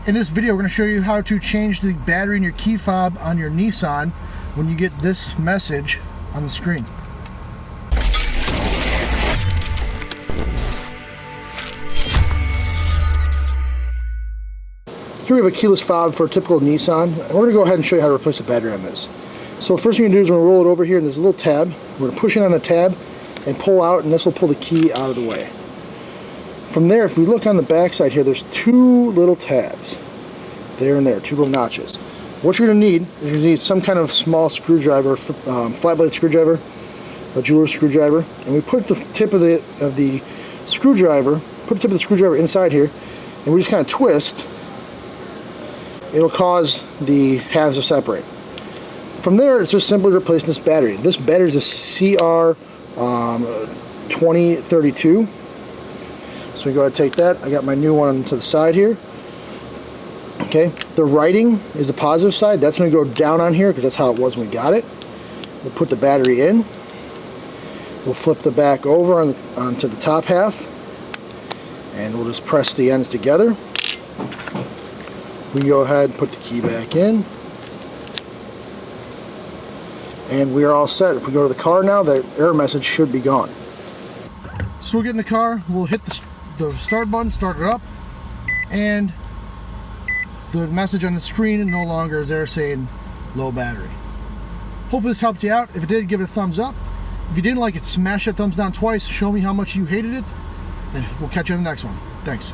In this video, we're going to show you how to change the battery in your key fob on your Nissan when you get this message on the screen. Here we have a keyless fob for a typical Nissan. We're going to go ahead and show you how to replace the battery on this. So first thing you're going to do is we're going to roll it over here, and there's a little tab. We're going to push in on the tab and pull out, and this will pull the key out of the way. From there, if we look on the back side here, there's two little tabs. There and there, two little notches. What you're going to need is you're going to need some kind of small screwdriver, flat blade screwdriver, a jeweler's screwdriver, and we put the tip of the screwdriver, inside here, and we just kind of twist. It'll cause the halves to separate. From there, it's just simply replacing this battery. This battery is a CR2032. So we go ahead and take that. I got my new one to the side here. Okay, the writing is the positive side. That's going to go down on here because that's how it was when we got it. We'll put the battery in. We'll flip the back over onto the top half, and we'll just press the ends together. We go ahead and put the key back in, and we are all set. If we go to the car now, the error message should be gone. So we'll get in the car, we'll hit the start button, start it up, and the message on the screen no longer is there saying low battery. Hopefully this helped you out. If it did, give it a thumbs up. If you didn't like it, smash that thumbs down twice. Show me how much you hated it, and we'll catch you on the next one. Thanks.